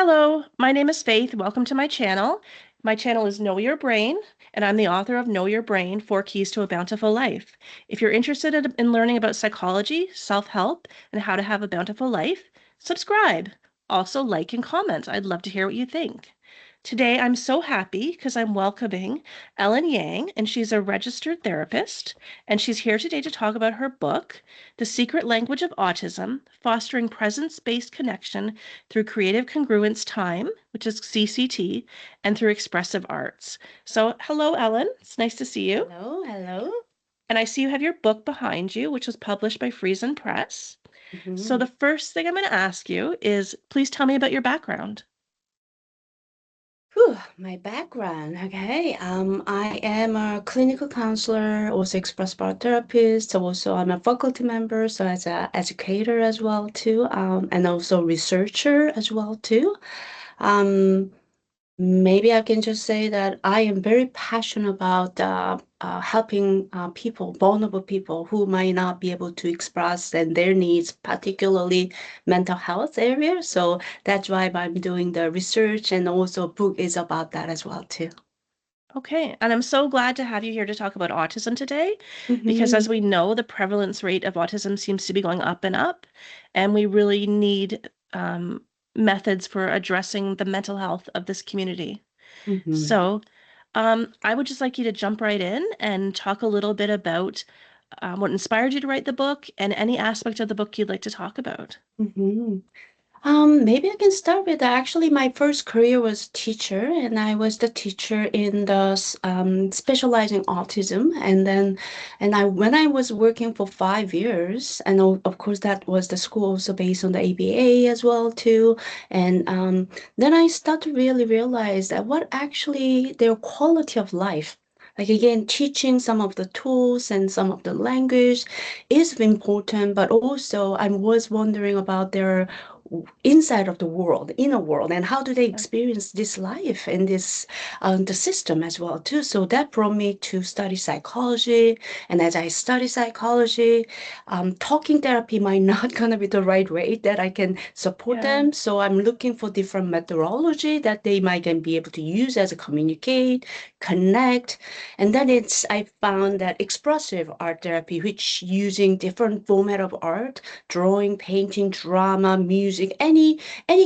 Hello, my name is Faith. Welcome to my channel. My channel is Know Your Brain, and I'm the author of Know Your Brain, 4 Keys to a Bountiful Life. If you're interested in learning about psychology, self-help, and how to have a bountiful life, subscribe. Also like and comment. I'd love to hear what you think. Today, I'm so happy because I'm welcoming Ellen Yang, and she's a registered therapist, and she's here today to talk about her book, The Secret Language of Autism, Fostering Presence-Based Connection through Creative Congruence Time, which is CCT, and through Expressive Arts. So hello, Ellen. It's nice to see you. Hello, hello. And I see you have your book behind you, which was published by Friesen Press. So the first thing I'm going to ask you is, please tell me about your background. My background, okay. I am a clinical counselor, also expressive art therapist. Also, I'm a faculty member, so as an educator as well too, and also researcher as well too. Um, Maybe I can just say that I am very passionate about helping people, vulnerable people who might not be able to express and their needs, particularly mental health area. So that's why I'm doing the research, and also book is about that as well too. Okay, and I'm so glad to have you here to talk about autism today, because Mm-hmm. as we know, the prevalence rate of autism seems to be going up and up, and we really need methods for addressing the mental health of this community. Mm-hmm. So, I would just like you to jump right in and talk a little bit about what inspired you to write the book and any aspect of the book you'd like to talk about. Mm-hmm. Maybe I can start with actually my first career was teacher, and I was the teacher in the specializing autism, and then, and I when I was working for 5 years, and of course that was the school also based on the ABA as well too, and then I start to really realize that what actually their quality of life. Like again, teaching some of the tools and some of the language is important, but also I was wondering about their inside of the world, inner world, and how do they Yeah. experience this life and this the system as well too. So that brought me to study psychology, and as I study psychology, talking therapy might not gonna be the right way that I can support Yeah. them. So I'm looking for different methodology that they might can be able to use as a communicate, connect, and then it's I found that expressive art therapy, which using different format of art, drawing, painting, drama, music, any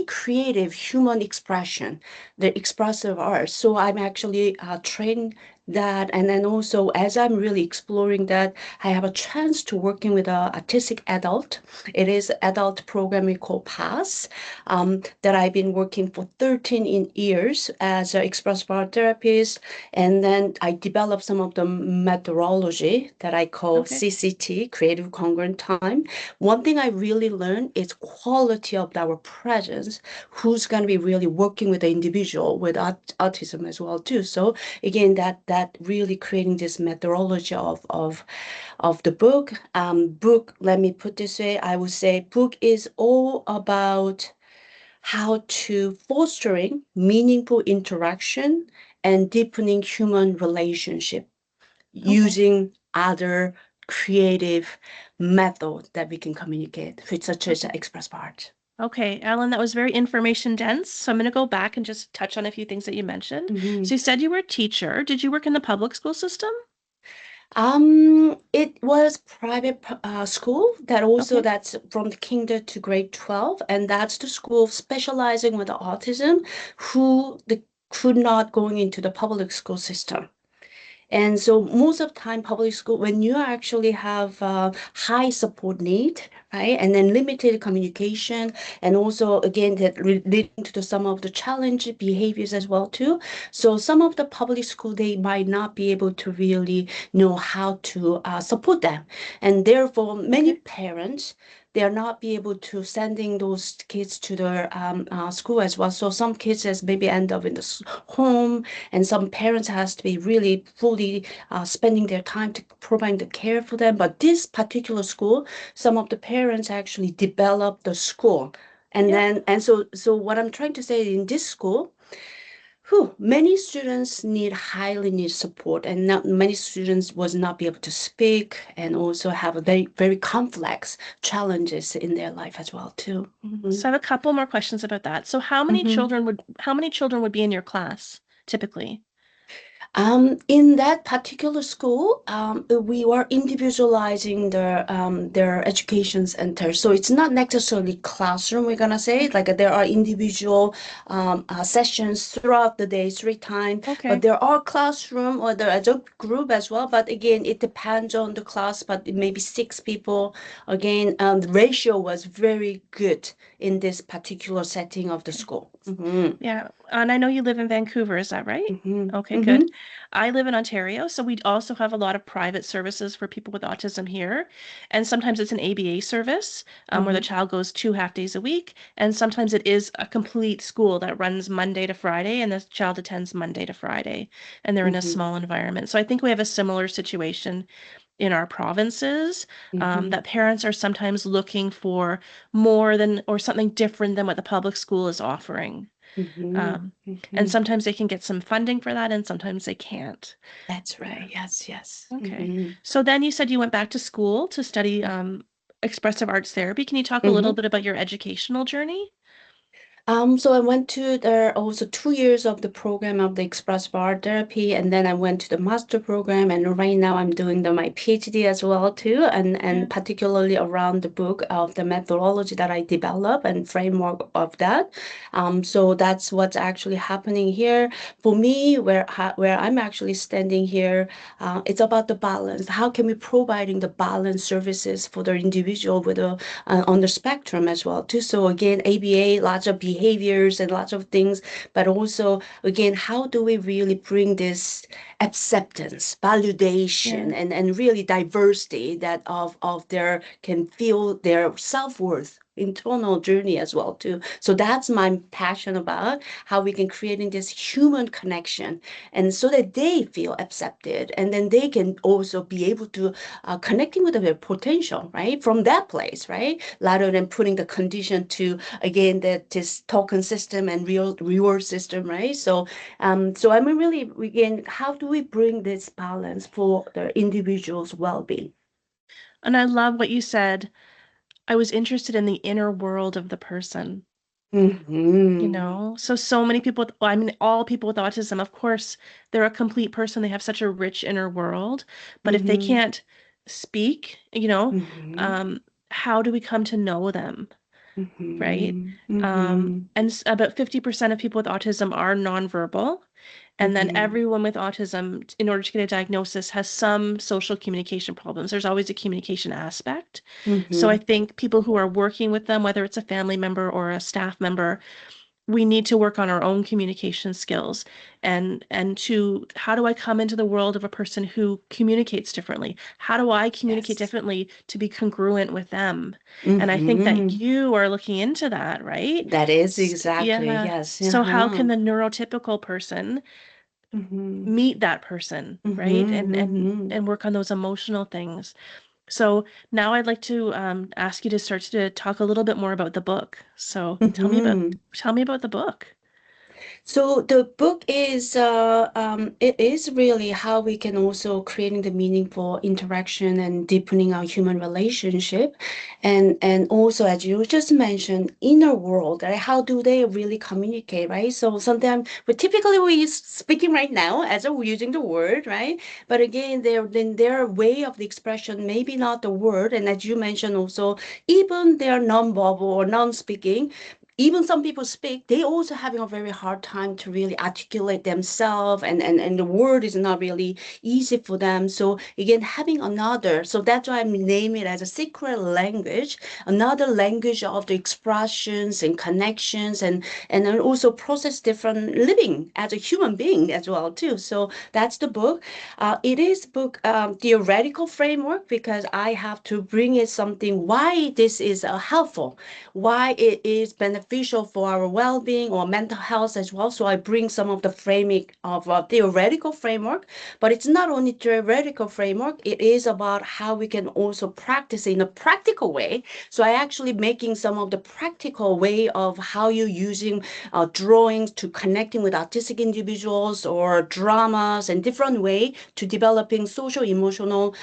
creative human expression, the expressive art. So I'm actually trained that, and then also as I'm really exploring that, I have a chance to working with a autistic adult. It is adult program we call PASS, that I've been working for 13 years as an expressive art therapist, and then I developed some of the methodology that I call Okay. CCT, Creative Congruent Time. One thing I really learned is quality of our presence, who's going to be really working with the individual with autism as well too. So again, that really creating this methodology of the book. Book, let me put this way, I would say book is all about how to fostering meaningful interaction and deepening human relationship Okay. using other creative method that we can communicate with, such as Okay. express art. Okay, Alan, that was very information dense. So I'm going to go back and just touch on a few things that you mentioned. Mhm. So you said you were a teacher. Did you work in the public school system? It was private school that also Okay. that's from the kinder to grade 12, and that's the school specializing with autism who the could not going into the public school system. And so most of the time, public school, when you actually have high support need, right, and then limited communication, and also again that leading to some of the challenge behaviors as well too. So some of the public school they might not be able to really know how to support them, and therefore many Okay. parents they are not be able to sending those kids to their school as well. So some kids has maybe end up in the home, and some parents has to be really fully spending their time to provide the care for them. But this particular school, some of the parents actually develop the school, and Yep. then and so what I'm trying to say in this school, Many students highly need support, and not many students was not be able to speak, and also have a very very complex challenges in their life as well too. So I have a couple more questions about that. So Mm-hmm. how many children would be in your class typically? In that particular school, we were individualizing their education center. So it's not necessarily classroom, we're gonna say. Okay. Like there are individual sessions throughout the day, 3 times, but Okay. there are classroom or there is a group as well. But again, it depends on the class, but it may be 6 people. Again, the ratio was very good in this particular setting of the Okay. school. Mm-hmm. Yeah, and I know you live in Vancouver, is that right? Mm-hmm. Okay, Mm-hmm. good. I live in Ontario, so we also have a lot of private services for people with autism here. And sometimes it's an ABA service where the Mm-hmm. child goes 2 half days a week. And sometimes it is a complete school that runs Monday to Friday, and the child attends Monday to Friday, and they're in a Mm-hmm. small environment. So I think we have a similar situation in our provinces, Mm-hmm. that parents are sometimes looking for more than or something different than what the public school is offering. Mm-hmm. Um, and Mm-hmm. sometimes they can get some funding for that, and sometimes they can't. That's Yeah. right. Yes, yes. Okay. Mm-hmm. So then you said you went back to school to study expressive arts therapy. Can you talk a little Mm-hmm. bit about your educational journey? So I went to the also 2 years of the program of the expressive art therapy, and then I went to the master program, and right now I'm doing my PhD as well too, Yeah. and particularly around the book of the methodology that I develop and framework of that. So that's what's actually happening here for me, where I'm actually standing here. It's about the balance. How can we providing the balance services for the individual with a on the spectrum as well too. So again, ABA, lots of behaviors and lots of things, but also again, how do we really bring this acceptance, validation, Yeah. and really diversity that of their can feel their self-worth internal journey as well too. So that's my passion about how we can creating this human connection, and so that they feel accepted, and then they can also be able to connecting with their potential, right? From that place, right? Rather than putting the condition to, again, that this token system and real reward system, right? So I'm really, again, how do we bring this balance for the individual's well-being? And I love what you said. I was interested in the inner world of the person. Mm-hmm. So many people with, well, I mean, all people with autism, of course, they're a complete person. They have such a rich inner world. But if they Mm-hmm. can't speak, Mm-hmm. um, how do we come to know them, right? Mm-hmm. Mm-hmm. And about 50% of people with autism are nonverbal. And then Mm-hmm. everyone with autism, in order to get a diagnosis, has some social communication problems. There's always a communication aspect. So I Mm-hmm. think people who are working with them, whether it's a family member or a staff member, we need to work on our own communication skills and to how do I come into the world of a person who communicates differently? How do I communicate Yes. differently to be congruent with them? And I think that Mm-hmm. you are looking into that, right? That is exactly, Yeah. yes. So how Uh-huh. can the neurotypical person Mm-hmm. meet that person, right? Mm-hmm. Mm-hmm. And work on those emotional things. So now I'd like to ask you to start to talk a little bit more about the book. So Mm-hmm. tell me about the book. So the book is it is really how we can also creating the meaningful interaction and deepening our human relationship, and also as you just mentioned, inner world, right? How do they really communicate, right? So sometimes, but typically we speaking right now as we're using the word, right? But again, their way of the expression, maybe not the word, and as you mentioned also, even they are non-verbal or non-speaking, even some people speak, they also having a very hard time to really articulate themselves, and the word is not really easy for them. So again, having another, so that's why I name it as a secret language, another language of the expressions and connections, and then also process different living as a human being as well too. So that's the book. It is book theoretical framework, because I have to bring it something why this is helpful, why it is beneficial beneficial for our well-being or mental health as well. So I bring some of the framing of a theoretical framework, but it's not only theoretical framework, it is about how we can also practice in a practical way. So I actually making some of the practical way of how you're using drawings to connecting with autistic individuals or dramas and different way to developing social emotional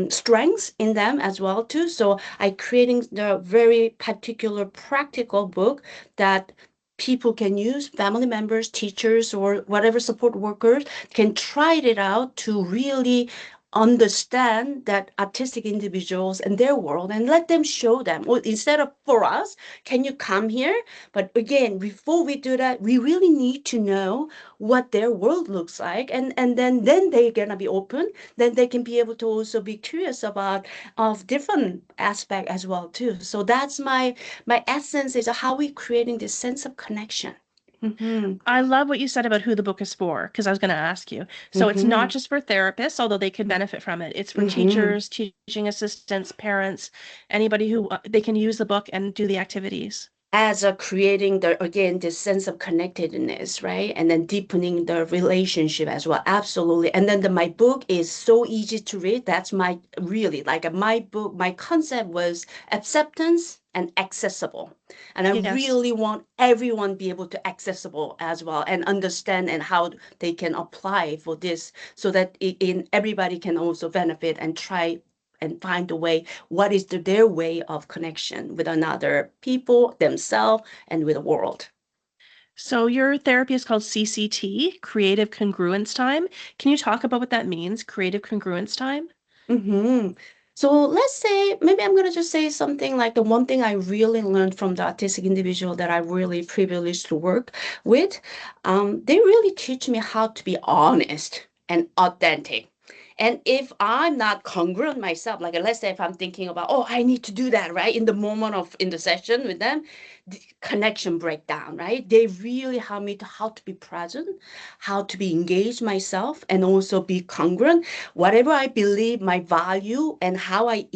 strengths in them as well too. So I creating the very particular practical book that people can use, family members, teachers, or whatever support workers can try it out to really understand that autistic individuals and their world and let them show them. Well, instead of for us, can you come here? But again, before we do that, we really need to know what their world looks like. And then they're gonna be open. Then they can be able to also be curious about of different aspect as well too. So that's my essence is how we creating this sense of connection. Mm-hmm. I love what you said about who the book is for, because I was going to ask you. So it's Mm-hmm. not just for therapists, although they can benefit from it. It's for Mm-hmm. teachers, teaching assistants, parents, anybody who they can use the book and do the activities. As a creating the again this sense of connectedness, right? And then deepening the relationship as well. Absolutely. And then my book is so easy to read. That's my really like my book, my concept was acceptance and accessible. And I Yes. really want everyone be able to accessible as well and understand and how they can apply for this so that in everybody can also benefit and try and find a way what is their way of connection with another people, themselves, and with the world. So your therapy is called CCT, Creative Congruence Time. Can you talk about what that means, Creative Congruence Time? Mm-hmm. So let's say maybe I'm gonna just say something like the one thing I really learned from the autistic individual that I really privileged to work with. They really teach me how to be honest and authentic. And if I'm not congruent myself, like let's say if I'm thinking about, oh, I need to do that, right? In the moment of in the session with them, the connection breakdown, right? They really help me to how to be present, how to be engaged myself, and also be congruent whatever I believe, my value, and how I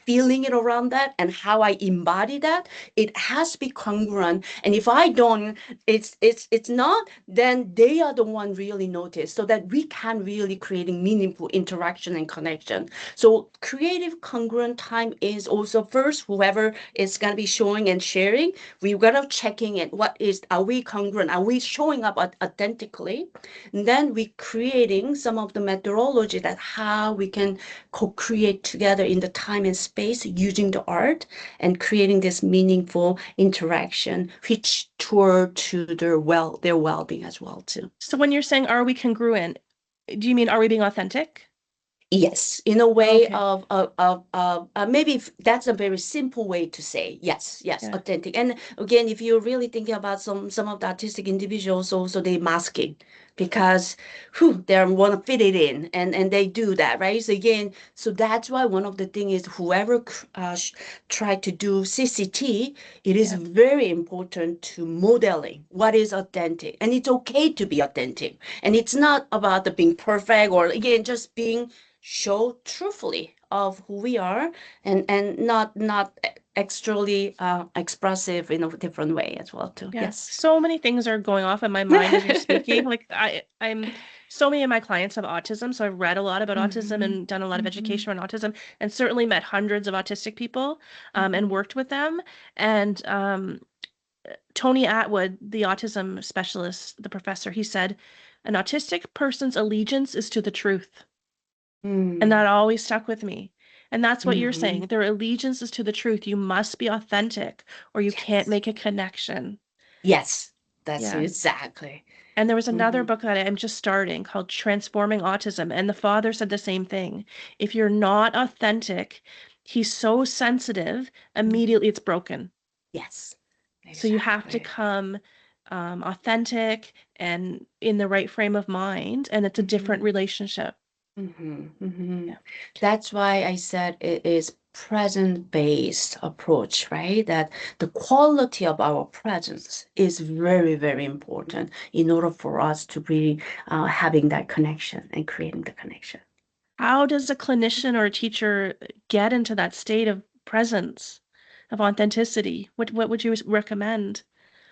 feeling it around that, and how I embody that, it has to be congruent. And if I don't, it's not. Then they are the one really notice, so that we can really creating meaningful interaction and connection. So creative congruent time is also first whoever is gonna be showing and sharing. We're gonna checking it. What is are we congruent? Are we showing up authentically? And then we creating some of the methodology that how we can co-create together in the time and space using the art and creating this meaningful interaction, which toward to their well-being as well too. So when you're saying, are we congruent? Do you mean, are we being authentic? Yes, in a way Okay. of maybe that's a very simple way to say yes, yes, Yeah. authentic. And again, if you're really thinking about some of the artistic individuals, also they masking because whew, they want to fit it in, and they do that, right? So again, so that's why one of the thing is whoever try to do CCT, it is Yeah. very important to modeling what is authentic, and it's okay to be authentic, and it's not about the being perfect or again just being show truthfully of who we are and not extremely expressive in a different way as well too. Yeah, Yes. so many things are going off in my mind as you're speaking. Like I'm so many of my clients have autism, so I've read a lot about autism Mhm, and done a lot of mhm, education on autism, and certainly met hundreds of autistic people, and mhm. worked with them. And Tony Atwood, the autism specialist, the professor, he said, an autistic person's allegiance is to the truth, and that Mm, always stuck with me. And that's what you're mhm. saying. Their allegiance is to the truth. You must be authentic, or you can't Yes. make a connection. Yes, that's Yeah. exactly. And there was another Mhm, book that I'm just starting called Transforming Autism. And the father said the same thing. If you're not authentic, he's so sensitive, mhm. immediately it's broken. Yes, So you have to exactly. come authentic and in the right frame of mind, and it's a different Mhm. relationship. Mm-hmm. Yeah. That's why I said it is present-based approach, right? That the quality of our presence is very, very important in order for us to be having that connection and creating the connection. How does a clinician or a teacher get into that state of presence, of authenticity? What would you recommend?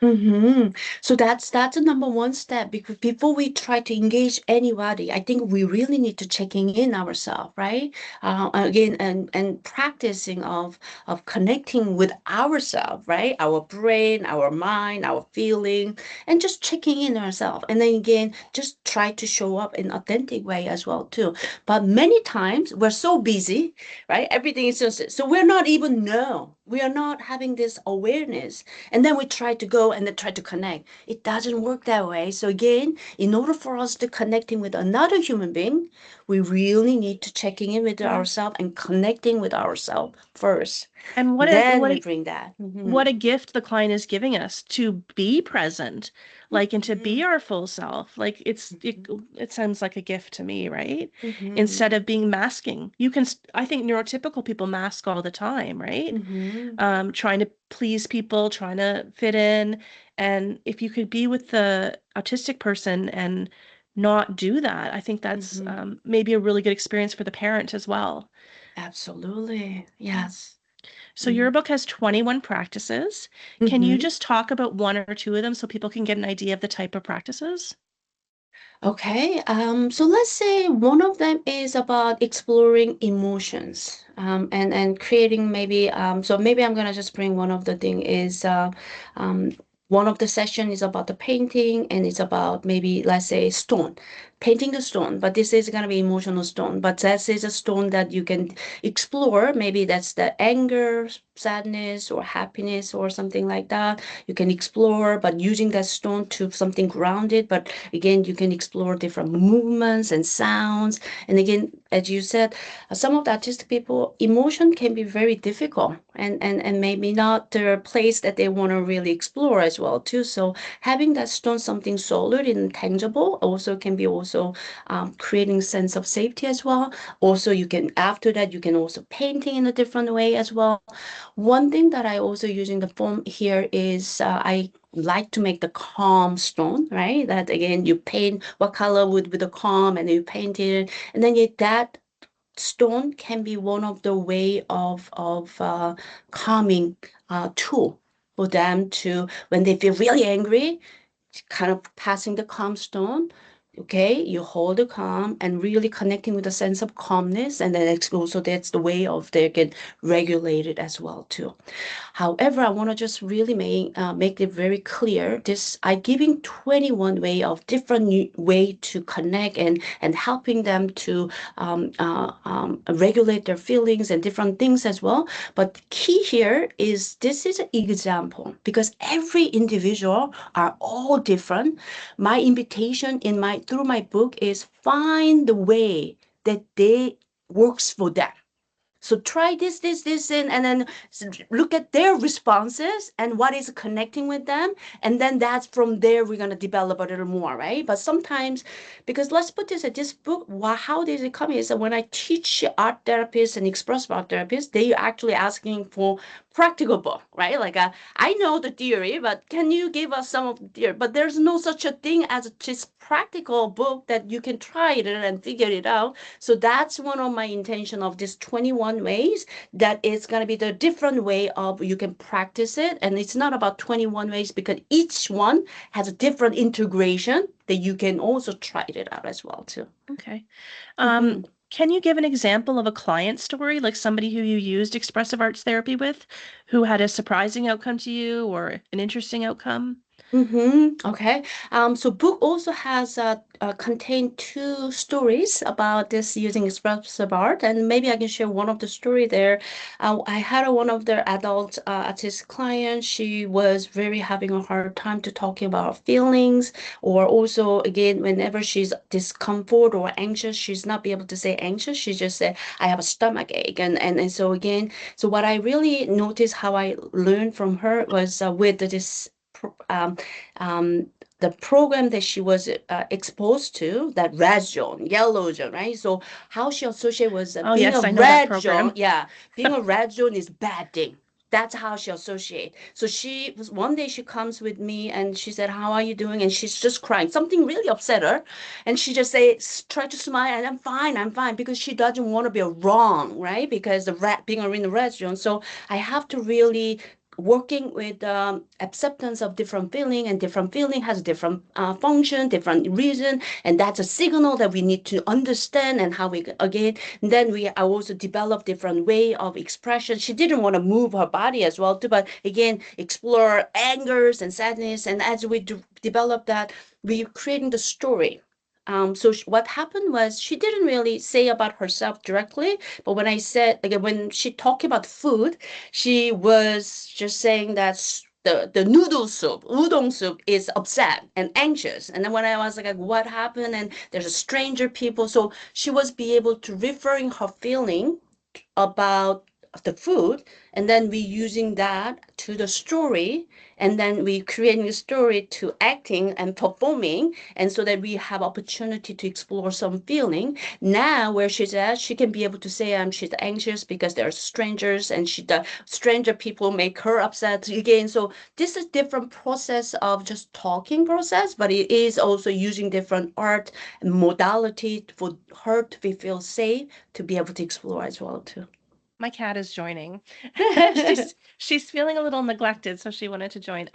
Mm-hmm. So that's the number one step, because before we try to engage anybody, I think we really need to checking in ourselves, right? Again, and practicing of connecting with ourselves, right? Our brain, our mind, our feeling, and just checking in ourselves. And then again, just try to show up in authentic way as well too. But many times we're so busy, right? Everything is just so we're not even know. We are not having this awareness, and then we try to go and then try to connect. It doesn't work that way. So again, in order for us to connecting with another human being, we really need to checking in with Yeah. ourselves and connecting with ourselves first. And Then we bring that. what a gift the client is giving us to be present, like, and to be Mhm. our full self. Like Mhm. it sounds like a gift to me, right? Mhm. Instead of being masking. I think neurotypical people mask all the time, right? Mhm. Trying to please people, trying to fit in. And if you could be with the autistic person and not do that, I think that's Mhm. maybe a really good experience for the parent as well. Absolutely. Yeah. Yes. So your book has 21 practices. Can you Mm-hmm. just talk about one or two of them so people can get an idea of the type of practices? Okay, so let's say one of them is about exploring emotions, and creating maybe, so maybe I'm gonna just bring one of the thing is, um, one of the session is about the painting, and it's about maybe, let's say, stone, painting the stone, but this is gonna be emotional stone, but that is a stone that you can explore. Maybe that's the anger, sadness, or happiness, or something like that. You can explore, but using that stone to something grounded, but again, you can explore different movements and sounds. And again, as you said, some of the artistic people, emotion can be very difficult, and maybe not the place that they want to really explore as well too. So having that stone something solid and tangible also can be also creating sense of safety as well. Also, you can after that you can also painting in a different way as well. One thing that I also use in the form here is I like to make the calm stone, right? That again, you paint what color would be the calm, and you paint it, and then that stone can be one of the way of calming tool for them to when they feel really angry, kind of passing the calm stone. Okay, you hold the calm and really connecting with a sense of calmness, and then it's also that's the way of they can regulate it as well too. However, I want to just really make it very clear. This I giving 21 way of different way to connect and helping them to regulate their feelings and different things as well. But the key here is this is an example, because every individual are all different. My invitation in my through my book is find the way that they works for them. So try this, and then look at their responses and what is connecting with them. And then that's from there, we're going to develop a little more, right? But sometimes, because let's put this at this book, how did it come is that when I teach art therapists and expressive art therapists, they actually asking for practical book, right? Like I know the theory, but can you give us some of the theory? But there's no such a thing as just practical book that you can try it and figure it out. So that's one of my intention of this 21 ways, that it's going to be the different way of you can practice it. And it's not about 21 ways, because each one has a different integration that you can also try it out as well too. Okay. Mhm. Can you give an example of a client story, like somebody who you used expressive arts therapy with, who had a surprising outcome to you or an interesting outcome? Okay. So book also has contained two stories about this using expressive art, and maybe I can share one of the story there. I had one of the adult artist clients. She was very having a hard time to talking about her feelings, or also again whenever she's discomfort or anxious, she's not be able to say anxious. She just said, "I have a stomach ache," and so again. So what I really noticed how I learned from her was with this um, um, the program that she was exposed to, that red zone, yellow zone, right? So how she associated was Oh, being a yes, I know that red zone, program. yeah, being a red zone is bad thing. That's how she associate. So she was one day she comes with me and she said, "How are you doing?" And she's just crying. Something really upset her, and she just say, try to smile, and I'm fine, because she doesn't want to be wrong, right? Because the red being in the red zone. So I have to really working with acceptance of different feeling, and different feeling has different function, different reason, and that's a signal that we need to understand, and how we again. And then we also develop different way of expression. She didn't want to move her body as well too, but again explore angers and sadness, and as we develop that, we creating the story. So what happened was she didn't really say about herself directly, but when I said, like, when she talked about food, she was just saying that the noodle soup, udon soup, is upset and anxious. And then when I was like, what happened? And there's a stranger people. So she was be able to referring her feeling about the food, and then we using that to the story, and then we creating a story to acting and performing, and so that we have opportunity to explore some feeling. Now where she's at, she can be able to say she's anxious because there are strangers, and the stranger people make her upset again. So this is different process of just talking process, but it is also using different art and modality for her to feel safe, to be able to explore as well too. My cat is joining. She's feeling a little neglected, so she wanted to join.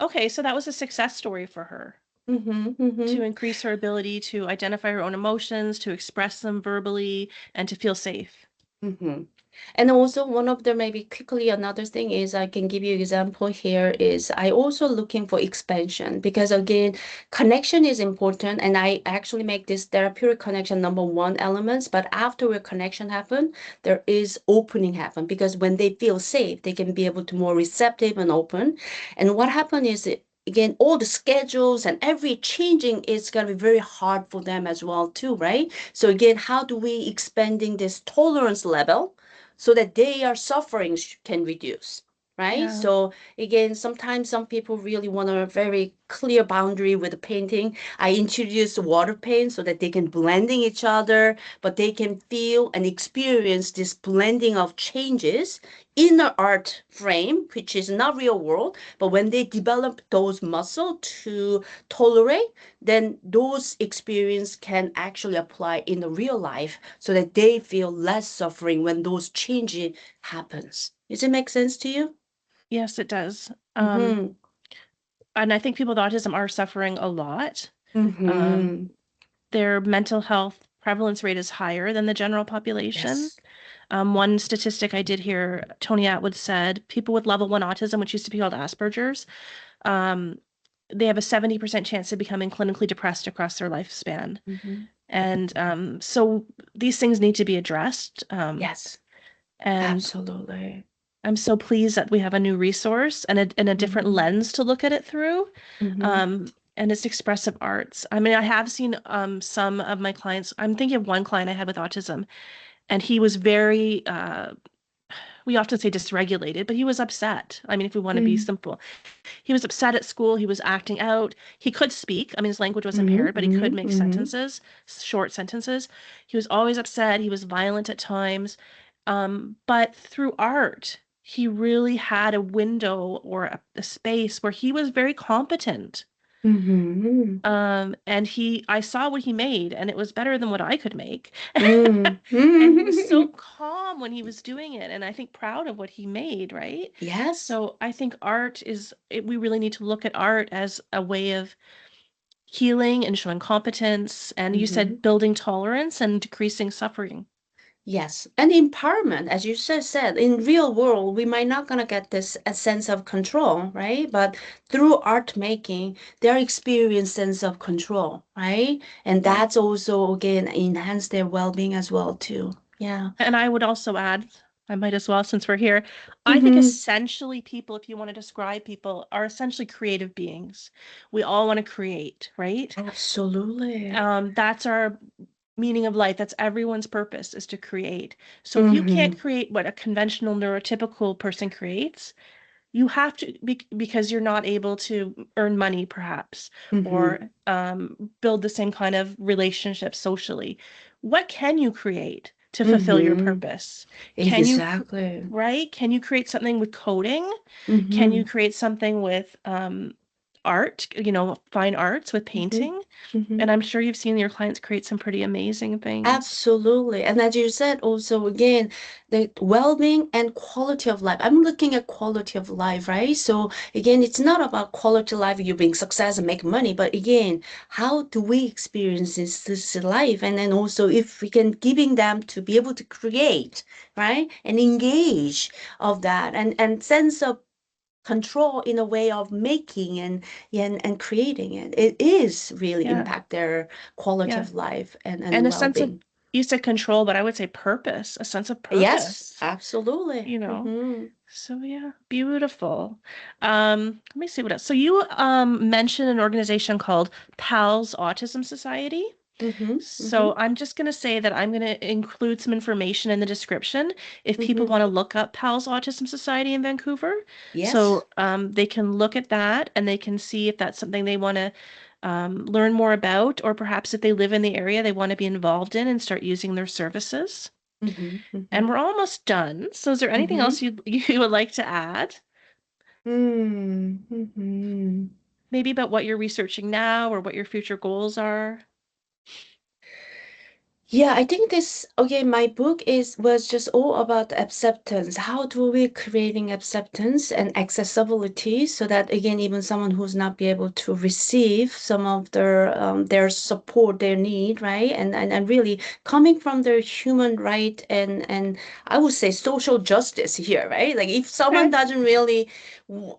Okay, so that was a success story for her Mm-hmm, to mm-hmm, increase her ability to identify her own emotions, to express them verbally, and to feel safe. mm-hmm. And also one of the maybe quickly another thing is I can give you example here is I also looking for expansion, because again connection is important, and I actually make this therapeutic connection number one elements. But after a connection happen, there is opening happen, because when they feel safe, they can be able to more receptive and open. And what happen is again all the schedules and every changing is going to be very hard for them as well too, right? So again, how do we expanding this tolerance level so that their suffering can reduce, right? Yeah. So again, sometimes some people really want a very clear boundary with the painting. I introduce water paint so that they can blending each other, but they can feel and experience this blending of changes in the art frame, which is not real world. But when they develop those muscle to tolerate, then those experience can actually apply in the real life, so that they feel less suffering when those changes happens. Does it make sense to you? Yes, it does. Mm-hmm. And I think people with autism are suffering a lot. Um, Mm-hmm. their mental health prevalence rate is higher than the general population. Yes. One statistic I did hear, Tony Atwood said people with level 1 autism, which used to be called Asperger's, um, they have a 70% chance of becoming clinically depressed across their lifespan. Mm-hmm. And so these things need to be addressed. Yes, And absolutely. I'm so pleased that we have a new resource and a different Mm-hmm. lens to look at it through. Mm-hmm. And it's expressive arts. I mean, I have seen some of my clients. I'm thinking of one client I had with autism, and he was very, we often say dysregulated, but he was upset. I mean, if we want to be simple, he was upset at school. He was acting out. He could speak. I mean, his language was Mm-hmm. impaired, but he could make Mm-hmm. sentences, short sentences. He was always upset. He was violent at times. But through art, he really had a window or a space where he was very competent. Mm-hmm. And I saw what he made, and it was better than what I could make. And he was so Mm-hmm. calm when he was doing it, and I think proud of what he made, right? Yes. So I think we really need to look at art as a way of healing and showing competence. And you Mm-hmm. said building tolerance and decreasing suffering. Yes, and empowerment, as you said, in real world, we might not gonna get this a sense of control, right? But through art making, they experience sense of control, right? And Yeah. that's also again enhance their well-being as well too. Yeah. And I would also add, I might as well since we're here, I think Mm-hmm. essentially people, if you want to describe people, are essentially creative beings. We all want to create, right? Absolutely. That's our meaning of life. That's everyone's purpose is to create. So if you Mm-hmm. can't create what a conventional neurotypical person creates, you have to because you're not able to earn money perhaps Mm-hmm. or build the same kind of relationship socially. What can you create to fulfill your Mm-hmm. purpose? Can you Exactly. right? Can you create something with coding? Can Mm-hmm. you create something with art, fine arts with Mhm. painting. Mhm. And I'm sure you've seen your clients create some pretty amazing things. Absolutely. And as you said, also again, the well-being and quality of life. I'm looking at quality of life, right? So again, it's not about quality of life, you being success and make money, but again, how do we experience this life? And then also if we can giving them to be able to create, right? And engage of that and sense of control in a way of making and creating it. It is really Yeah, impact their quality yeah. of life And and a sense of, well-being. you said control, but I would say purpose, a sense of Yes, purpose, absolutely. you know. Mm-hmm. So yeah, beautiful. Let me see what else. So you mentioned an organization called PALS Autism Society. Mm-hmm. Mm-hmm. So I'm just going to say that I'm going to include some information in the description if people Mm-hmm. want to look up PALS Autism Society in Vancouver. Yes. So they can look at that and they can see if that's something they want to learn more about, or perhaps if they live in the area, they want to be involved in and start using their services. Mm-hmm. And Mm-hmm. we're almost done. So is there anything Mm-hmm. else you would like to add? Mm-hmm. Maybe about what you're researching now or what your future goals are? Yeah, I think this, okay, my book was just all about acceptance. How do we creating acceptance and accessibility so that again, even someone who's not be able to receive some of their support they need, right? And really coming from their human right and I would say social justice here, right? Like if someone Okay. doesn't really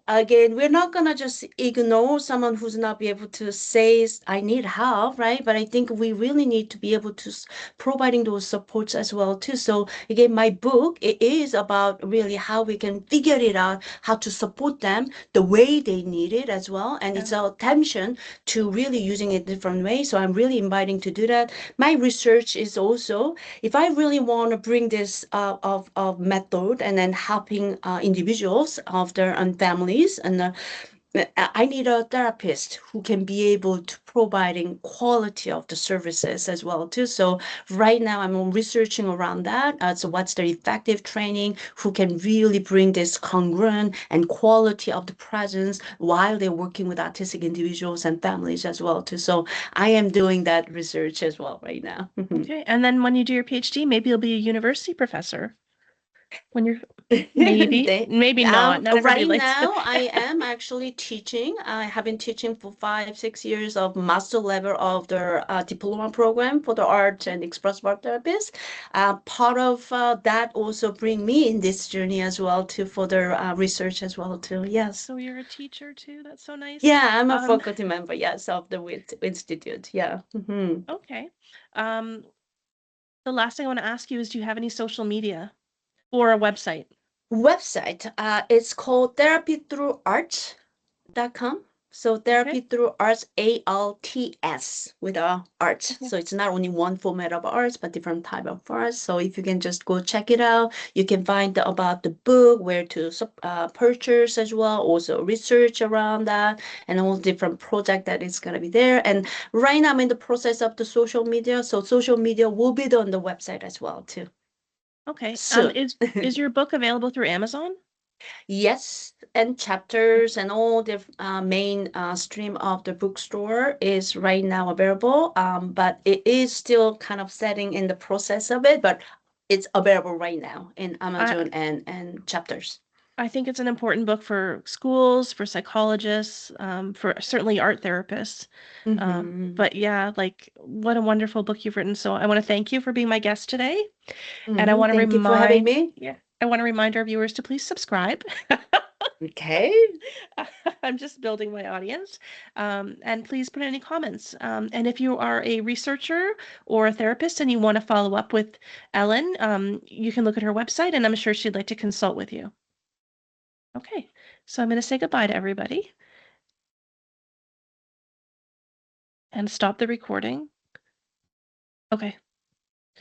again, we're not gonna just ignore someone who's not be able to say I need help, right? But I think we really need to be able to providing those supports as well too. So again, my book it is about really how we can figure it out, how to support them the way they need it as well, and Yeah. it's our attention to really using it different ways. So I'm really inviting to do that. My research is also if I really want to bring this of method and then helping individuals of their own families and I need a therapist who can be able to providing quality of the services as well too. So right now I'm researching around that. So what's the effective training? Who can really bring this congruent and quality of the presence while they're working with autistic individuals and families as well too. So I am doing that research as well right now. Okay. And then when you do your PhD, maybe you'll be a university professor when you're maybe, They, maybe not. Not everybody right likes to. now, I am actually teaching. I have been teaching for 5, 6 years of master level of the diploma program for the art and expressive art therapist. Part of that also bring me in this journey as well to further research as well too. Yes. So you're a teacher too. That's so nice. Yeah, I'm a Um, faculty member, yes, of the WIT Institute. Yeah. Mhm. okay. Um, the last thing I want to ask you is, do you have any social media or a website? Website, it's called therapythroughart.com. So Okay. therapy through arts, ALTS with art. Okay. So it's not only one format of arts, but different type of arts. So if you can just go check it out, you can find about the book, where to purchase as well, also research around that, and all different project that is gonna be there. And right now I'm in the process of the social media, so social media will be on the website as well too Okay. soon. Is your book available through Amazon? Yes, and Okay. chapters and all the main stream of the bookstore is right now available. But it is still kind of setting in the process of it, but it's available right now in I Amazon and chapters. I think it's an important book for schools, for psychologists, for certainly art therapists. Mm-hmm. But yeah, like what a wonderful book you've written. So I want to thank you for being my guest today. And Mm-hmm. Thank you for having me. I want to remind our viewers to please subscribe. Okay. I'm just building my audience. And please put any comments. And if you are a researcher or a therapist and you want to follow up with Ellen, you can look at her website and I'm sure she'd like to consult with you. Okay, so I'm going to say goodbye to everybody and stop the recording. Okay.